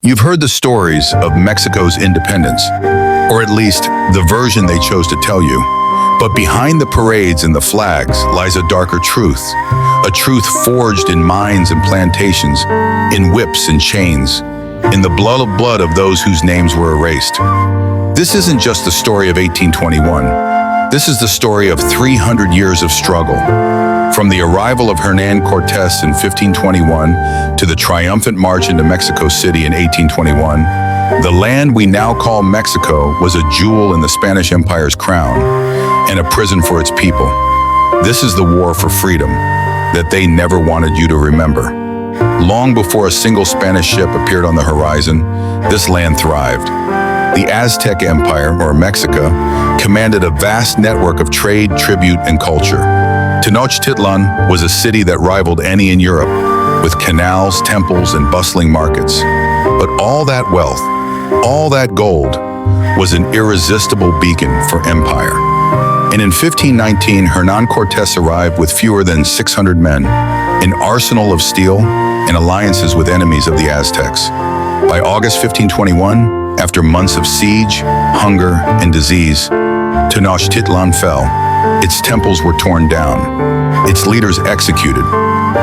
You've heard the stories of Mexico's independence, or at least the version they chose to tell you. But behind the parades and the flags lies a darker truth, a truth forged in mines and plantations, in whips and chains, in the blood of those whose names were erased. This isn't just the story of 1821. This is the story of 300 years of struggle. From the arrival of Hernán Cortés in 1521 to the triumphant march into Mexico City in 1821, the land we now call Mexico was a jewel in the Spanish Empire's crown and a prison for its people. This is the war for freedom that they never wanted you to remember. Long before a single Spanish ship appeared on the horizon, this land thrived. The Aztec Empire, or Mexica, commanded a vast network of trade, tribute, and culture. Tenochtitlan was a city that rivaled any in Europe, with canals, temples, and bustling markets. But all that wealth, all that gold, was an irresistible beacon for empire. And in 1519, Hernán Cortés arrived with fewer than 600 men, an arsenal of steel, and alliances with enemies of the Aztecs. By August 1521, after months of siege, hunger, and disease, Tenochtitlan fell. Its temples were torn down, its leaders executed,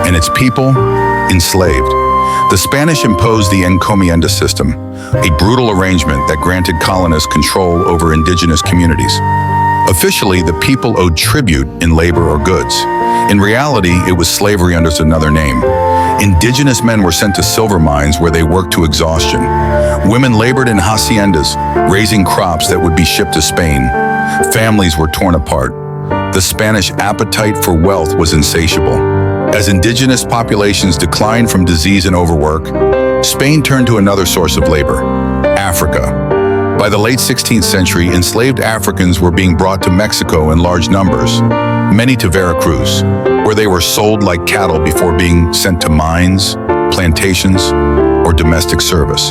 and its people enslaved. The Spanish imposed the encomienda system, a brutal arrangement that granted colonists control over indigenous communities. Officially, the people owed tribute in labor or goods. In reality, it was slavery under another name. Indigenous men were sent to silver mines where they worked to exhaustion. Women labored in haciendas, raising crops that would be shipped to Spain. Families were torn apart. The Spanish appetite for wealth was insatiable. As indigenous populations declined from disease and overwork, Spain turned to another source of labor, Africa. By the late 16th century, enslaved Africans were being brought to Mexico in large numbers, many to Veracruz, where they were sold like cattle before being sent to mines, plantations, or domestic service.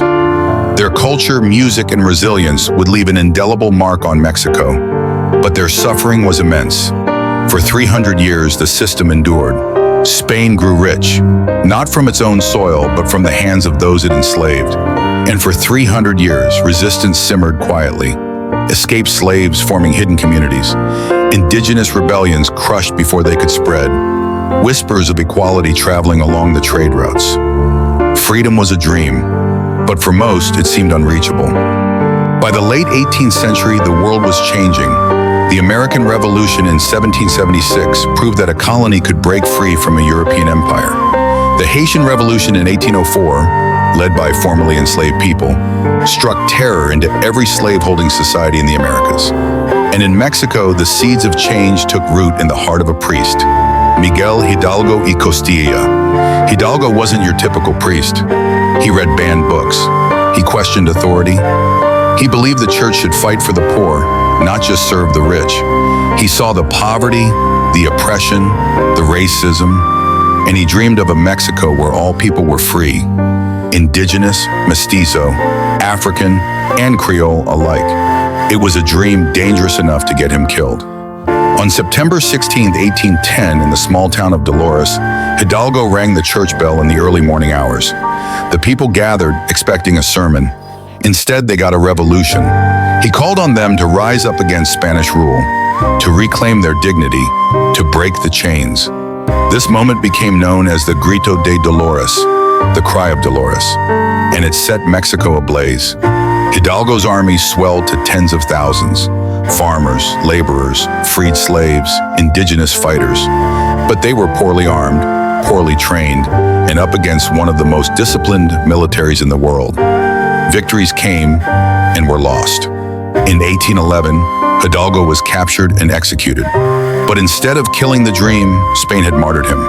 Their culture, music, and resilience would leave an indelible mark on Mexico, but their suffering was immense. For 300 years, the system endured. Spain grew rich, not from its own soil, but from the hands of those it enslaved. And for 300 years, resistance simmered quietly. Escaped slaves forming hidden communities. Indigenous rebellions crushed before they could spread. Whispers of equality traveling along the trade routes. Freedom was a dream, but for most, it seemed unreachable. By the late 18th century, the world was changing. The American Revolution in 1776 proved that a colony could break free from a European empire. The Haitian Revolution in 1804, led by formerly enslaved people, struck terror into every slave-holding society in the Americas. And in Mexico, the seeds of change took root in the heart of a priest, Miguel Hidalgo y Costilla. Hidalgo wasn't your typical priest. He read banned books. He questioned authority. He believed the church should fight for the poor, not just serve the rich. He saw the poverty, the oppression, the racism, and he dreamed of a Mexico where all people were free, indigenous, mestizo, African, and Creole alike. It was a dream dangerous enough to get him killed. On September 16, 1810, in the small town of Dolores, Hidalgo rang the church bell in the early morning hours. The people gathered, expecting a sermon. Instead, they got a revolution. He called on them to rise up against Spanish rule, to reclaim their dignity, to break the chains. This moment became known as the Grito de Dolores, the cry of Dolores, and it set Mexico ablaze. Hidalgo's army swelled to tens of thousands. Farmers, laborers, freed slaves, indigenous fighters. But they were poorly armed, poorly trained, and up against one of the most disciplined militaries in the world. Victories came and were lost. In 1811, Hidalgo was captured and executed. But instead of killing the dream, Spain had martyred him.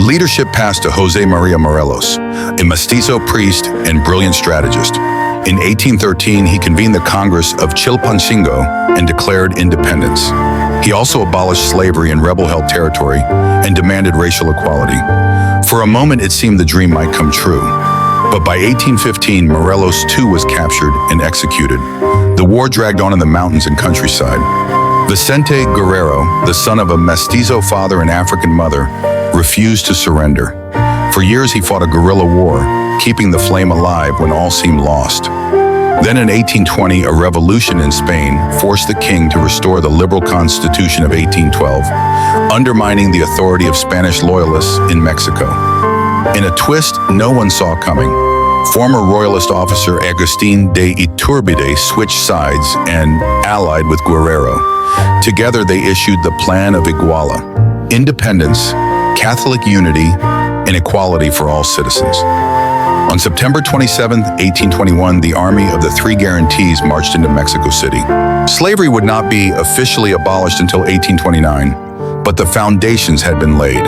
Leadership passed to José María Morelos, a mestizo priest and brilliant strategist. In 1813, he convened the Congress of Chilpancingo and declared independence. He also abolished slavery in rebel-held territory and demanded racial equality. For a moment, it seemed the dream might come true. But by 1815, Morelos too was captured and executed. The war dragged on in the mountains and countryside. Vicente Guerrero, the son of a mestizo father and African mother, refused to surrender. For years, he fought a guerrilla war, keeping the flame alive when all seemed lost. Then in 1820, a revolution in Spain forced the king to restore the liberal constitution of 1812, undermining the authority of Spanish loyalists in Mexico. In a twist no one saw coming, former royalist officer Agustín de Iturbide switched sides and allied with Guerrero. Together they issued the Plan of Iguala: independence, Catholic unity, and equality for all citizens. On September 27, 1821, the Army of the Three Guarantees marched into Mexico City. Slavery would not be officially abolished until 1829, but the foundations had been laid.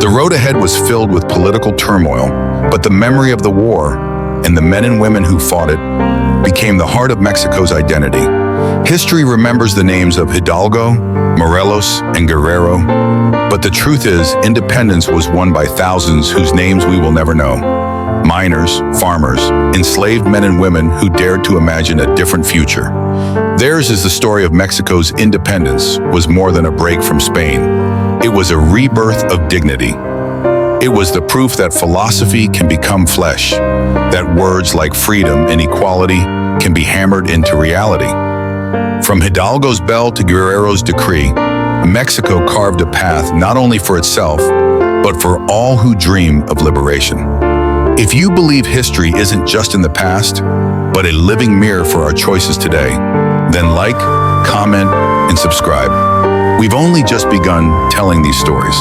The road ahead was filled with political turmoil, but the memory of the war and the men and women who fought it became the heart of Mexico's identity. History remembers the names of Hidalgo, Morelos, and Guerrero, but the truth is, independence was won by thousands whose names we will never know. Miners, farmers, enslaved men and women who dared to imagine a different future. Theirs is the story of Mexico's independence was more than a break from Spain. It was a rebirth of dignity. It was the proof that philosophy can become flesh, that words like freedom and equality can be hammered into reality. From Hidalgo's bell to Guerrero's decree, Mexico carved a path not only for itself, but for all who dream of liberation. If you believe history isn't just in the past, but a living mirror for our choices today, then like, comment, and subscribe. We've only just begun telling these stories.